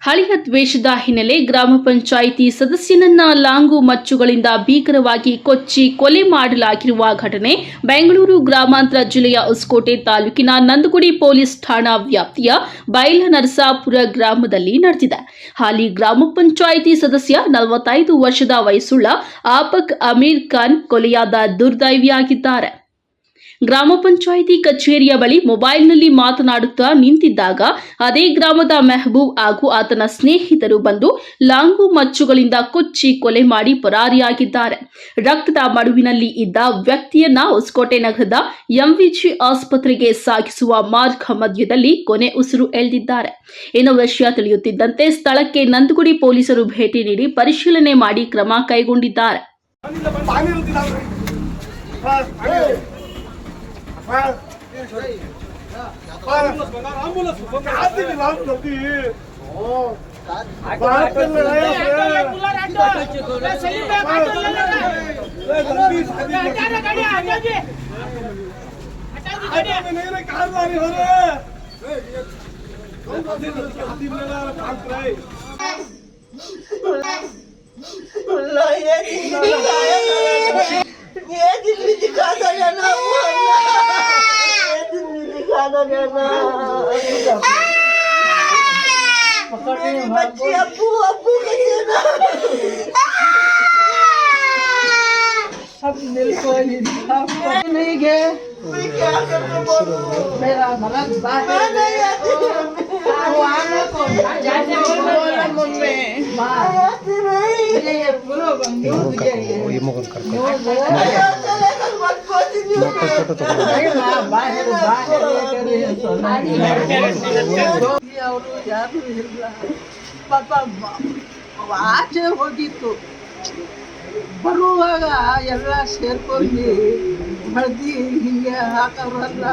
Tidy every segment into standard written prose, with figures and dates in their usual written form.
ಹಳೆಯ ದ್ವೇಷದ ಹಿನ್ನೆಲೆ ಗ್ರಾಮ ಪಂಚಾಯಿತಿ ಸದಸ್ಯನನ್ನ ಲಾಂಗು ಮಚ್ಚುಗಳಿಂದ ಭೀಕರವಾಗಿ ಕೊಚ್ಚಿ ಕೊಲೆ ಮಾಡಲಾಗಿರುವ ಘಟನೆ ಬೆಂಗಳೂರು ಗ್ರಾಮಾಂತರ ಜಿಲ್ಲೆಯ ಹೊಸಕೋಟೆ ತಾಲೂಕಿನ ನಂದಗುಡಿ ಪೊಲೀಸ್ ಠಾಣಾ ವ್ಯಾಪ್ತಿಯ ಬೈಲನರಸಾಪುರ ಗ್ರಾಮದಲ್ಲಿ ನಡೆದಿದೆ. ಹಾಲಿ ಗ್ರಾಮ ಪಂಚಾಯಿತಿ ಸದಸ್ಯ 45 ವರ್ಷದ ವಯಸ್ಸುಳ್ಳ ಆಪಕ್ ಅಮೀರ್ ಖಾನ್ ಕೊಲೆಯಾದ ದುರ್ದೈವಿಯಾಗಿದ್ದಾರೆ. ಗ್ರಾಮ ಪಂಚಾಯಿತಿ ಕಚೇರಿಯ ಬಳಿ ಮೊಬೈಲ್ನಲ್ಲಿ ಮಾತನಾಡುತ್ತಾ ನಿಂತಿದ್ದಾಗ ಅದೇ ಗ್ರಾಮದ ಮೆಹಬೂಬ್ ಹಾಗೂ ಆತನ ಸ್ನೇಹಿತರು ಬಂದು ಲಾಂಗು ಮಚ್ಚುಗಳಿಂದ ಕೊಚ್ಚಿ ಕೊಲೆ ಮಾಡಿ ಪರಾರಿಯಾಗಿದ್ದಾರೆ. ರಕ್ತದ ಮಡುವಿನಲ್ಲಿ ಇದ್ದ ವ್ಯಕ್ತಿಯನ್ನ ಹೊಸಕೋಟೆ ನಗರದ ಎಂವಿಜಿ ಆಸ್ಪತ್ರೆಗೆ ಸಾಗಿಸುವ ಮಾರ್ಗ ಮಧ್ಯದಲ್ಲಿ ಕೊನೆ ಉಸಿರು ಎಳೆದಿದ್ದಾರೆ. ಇನ್ನು ವಿಷಯ ತಿಳಿಯುತ್ತಿದ್ದಂತೆ ಸ್ಥಳಕ್ಕೆ ನಂದಗುಡಿ ಪೊಲೀಸರು ಭೇಟಿ ನೀಡಿ ಪರಿಶೀಲನೆ ಮಾಡಿ ಕ್ರಮ ಕೈಗೊಂಡಿದ್ದಾರೆ. बच्ची अब्बू सब मिलकर नहीं गए मेरा मरद बाहर ಅವರು ಯಾರು ಇಲ್ಲ ಪಾಪ ಆಚೆ ಹೋಗಿತ್ತು. ಬರುವಾಗ ಎಲ್ಲ ಸೇರ್ಕೊಂಡು ಹಳದಿ ಹಿಂಗೆ ಹಾಕೋರಲ್ಲ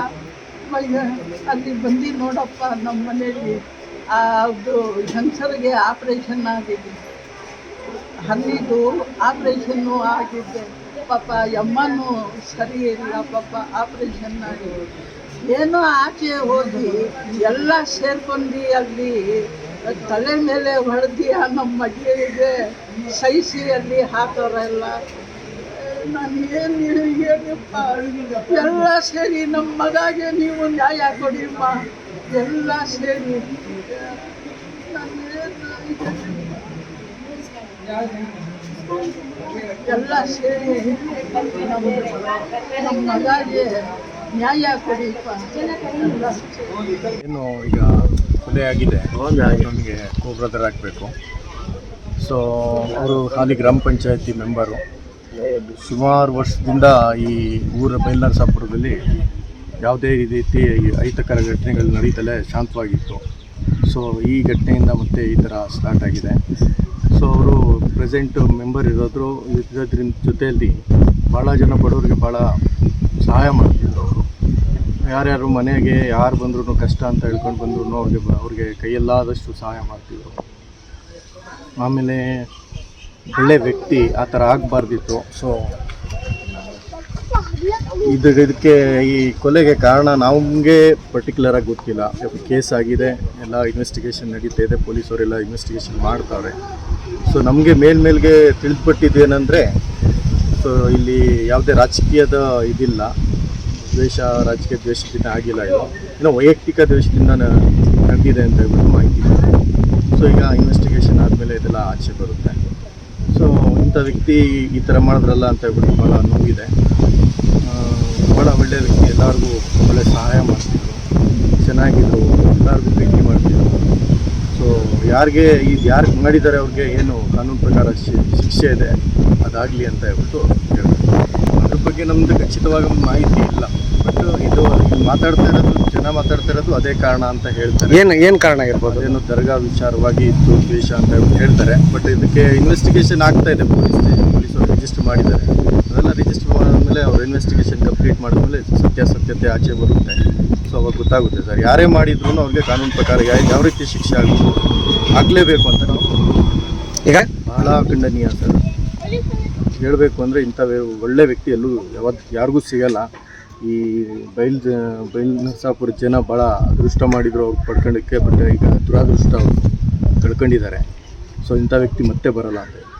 ಅಲ್ಲಿ ಬಂದು ನೋಡಪ್ಪ ನಮ್ಮ ಮನೆಯಲ್ಲಿ ಅದು ಹೆಂಗಸರಿಗೆ ಆಪ್ರೇಷನ್ ಆಗಿದೆ, ಹಲ್ಲಿದು ಆಪ್ರೇಷನ್ನು ಆಗಿದೆ. ಪಾಪ ಅಮ್ಮನೂ ಸರಿ ಇಲ್ಲ, ಪಾಪ ಆಪ್ರೇಷನ್ ಆಗಿದೆ. ಏನೋ ಆಚೆ ಹೋಗಿ ಎಲ್ಲ ಸೇರ್ಕೊಂಡು ಅಲ್ಲಿ ತಲೆ ಮೇಲೆ ಹೊಡೆದಿ ನಮ್ಮ ಮಗಳಿಗೆ ಸಹಿಸಿ ಅಲ್ಲಿ ಹಾಕೋರೆಲ್ಲ. ನಾನು ಏನು ಹೇಳಿಪ್ಪ, ಎಲ್ಲ ಸೇರಿ ನಮ್ಮ ಮಗಾಗೆ ನೀವು ನ್ಯಾಯ ಕೊಡಿಮ್ಮ, ಎಲ್ಲ ಸೇರಿ ಎಲ್ಲ ಸೇರಿ ನಮ್ಮ ಮಗಾಗೆ ನ್ಯಾಯ ಕೊಡಿಪ್ಪ. ಏನು ಈಗ ಕೊಲೆ ಆಗಿದೆ, ನಮಗೆ ಕೋಬ್ರದರ್ ಆಗಬೇಕು. ಸೊ ಅವರು ಹಾಲಿ ಗ್ರಾಮ ಪಂಚಾಯತಿ ಮೆಂಬರು. ಸುಮಾರು ವರ್ಷದಿಂದ ಈ ಊರ ಬೈಲನರಸಾಪುರದಲ್ಲಿ ಯಾವುದೇ ರೀತಿ ಅಹಿತಕರ ಘಟನೆಗಳು ನಡೀತಲೇ ಶಾಂತವಾಗಿತ್ತು. ಸೊ ಈ ಘಟನೆಯಿಂದ ಮತ್ತೆ ಈ ಥರ ಸ್ಟಾರ್ಟ್ ಆಗಿದೆ. ಸೊ ಅವರು ಪ್ರೆಸೆಂಟ್ ಮೆಂಬರ್ ಇರೋದ್ರ ಜೊತೆಯಲ್ಲಿ ಭಾಳ ಜನ ಬಡವರಿಗೆ ಭಾಳ ಸಹಾಯ ಮಾಡ್ತಿದ್ರು. ಅವರು ಯಾರ್ಯಾರು ಮನೆಗೆ ಯಾರು ಬಂದ್ರೂ ಕಷ್ಟ ಅಂತ ಹೇಳ್ಕೊಂಡು ಬಂದ್ರು ಅವ್ರಿಗೆ ಕೈಯಲ್ಲಾದಷ್ಟು ಸಹಾಯ ಮಾಡ್ತಿದ್ರು. ಆಮೇಲೆ ಒಳ್ಳೆ ವ್ಯಕ್ತಿ, ಆ ಥರ ಆಗಬಾರ್ದಿತ್ತು. ಸೊ ಇದಕ್ಕೆ ಈ ಕೊಲೆಗೆ ಕಾರಣ ನಮಗೆ ಪರ್ಟಿಕ್ಯುಲರಾಗಿ ಗೊತ್ತಿಲ್ಲ. ಕೇಸ್ ಆಗಿದೆ, ಎಲ್ಲ ಇನ್ವೆಸ್ಟಿಗೇಷನ್ ನಡೀತಾ ಇದೆ, ಪೊಲೀಸವರೆಲ್ಲ ಇನ್ವೆಸ್ಟಿಗೇಷನ್ ಮಾಡ್ತಾರೆ. ಸೊ ನಮಗೆ ಮೇಲ್ಮೇಲ್ಗೆ ತಿಳಿದುಪಟ್ಟಿದ್ದೇನೆಂದರೆ, ಸೊ ಇಲ್ಲಿ ಯಾವುದೇ ರಾಜಕೀಯದ ಇದಿಲ್ಲ, ರಾಜಕೀಯ ದ್ವೇಷದಿಂದ ಆಗಿಲ್ಲ. ಇದು ಏನೋ ವೈಯಕ್ತಿಕ ದ್ವೇಷದಿಂದ ನಡೆದಿದೆ ಅಂತ ಹೇಳ್ಬಿಟ್ಟು ಮಾಹಿತಿ. ಸೊ ಈಗ ಇನ್ವೆಸ್ಟಿಗೇಷನ್ ಆದಮೇಲೆ ಇದೆಲ್ಲ ಆಚೆ ಬರುತ್ತೆ. ಸೊ ಇಂಥ ವ್ಯಕ್ತಿ ಈ ಥರ ಮಾಡಿದ್ರಲ್ಲ ಅಂತ ಹೇಳ್ಬಿಟ್ಟು ಭಾಳ ನೋವಿದೆ. ಭಾಳ ಒಳ್ಳೆಯ ವ್ಯಕ್ತಿ, ಎಲ್ಲರಿಗೂ ಒಳ್ಳೆ ಸಹಾಯ ಮಾಡ್ತಿದ್ರು, ಚೆನ್ನಾಗಿದ್ರು, ಎಲ್ಲರಿಗೂ ಭೇಟಿ ಮಾಡ್ತಿದ್ರು. ಸೊ ಯಾರಿಗೆ ಮಾಡಿದ್ದಾರೆ ಅವ್ರಿಗೆ ಏನು ಕಾನೂನು ಪ್ರಕಾರ ಶಿಕ್ಷೆ ಇದೆ ಅದಾಗಲಿ ಅಂತ ಹೇಳ್ಬಿಟ್ಟು ಹೇಳ್ಬೋದು. ಅದ್ರ ಬಗ್ಗೆ ನಮ್ಮದು ಖಚಿತವಾಗಿ ಮಾಹಿತಿ ಇಲ್ಲ. ಬಟ್ ಇದು ಜನ ಮಾತಾಡ್ತಾ ಇರೋದು ಅದೇ ಕಾರಣ ಅಂತ ಹೇಳ್ತಾರೆ. ಏನು ಕಾರಣ ಆಗಿರ್ಬೋದು? ಏನು ದರ್ಗಾ ವಿಚಾರವಾಗಿ ಇತ್ತು ದ್ವೇಷ ಅಂತ ಹೇಳ್ತಾರೆ. ಬಟ್ ಇದಕ್ಕೆ ಇನ್ವೆಸ್ಟಿಗೇಷನ್ ಆಗ್ತಾ ಇದೆ, ಪೊಲೀಸರು ರಿಜಿಸ್ಟರ್ ಮಾಡಿದ್ದಾರೆ. ಅದೆಲ್ಲ ರಿಜಿಸ್ಟರ್ ಮಾಡಿದ್ಮೇಲೆ ಅವ್ರು ಇನ್ವೆಸ್ಟಿಗೇಷನ್ ಕಂಪ್ಲೀಟ್ ಮಾಡಿದ್ಮೇಲೆ ಸತ್ಯಾಸತ್ಯತೆ ಆಚೆ ಬರುತ್ತೆ. ಸೊ ಅವಾಗ ಗೊತ್ತಾಗುತ್ತೆ ಸರ್, ಯಾರೇ ಮಾಡಿದ್ರು ಅವ್ರಿಗೆ ಕಾನೂನು ಪ್ರಕಾರ ಯಾವ ರೀತಿ ಶಿಕ್ಷೆ ಆಗಲೇಬೇಕು ಅಂತ ನಾವು ಈಗ ಭಾಳ ಖಂಡನೀಯ ಸರ್. ಹೇಳಬೇಕು ಅಂದರೆ ಇಂಥ ಒಳ್ಳೆ ವ್ಯಕ್ತಿ ಎಲ್ಲೂ ಯಾರಿಗೂ ಸಿಗಲ್ಲ. ಈ ಬೈಲನರಸಾಪುರ ಜನ ಭಾಳ ಅದೃಷ್ಟ ಮಾಡಿದ್ರು ಅವ್ರು ಪಡ್ಕೊಳ್ಳಿಕ್ಕೆ. ಬಟ್ ಈಗ ದುರಾದೃಷ್ಟ ಅವರು ಕಳ್ಕೊಂಡಿದ್ದಾರೆ. ಸೊ ಇಂಥ ವ್ಯಕ್ತಿ ಮತ್ತೆ ಬರಲ್ಲ ಅಂತ.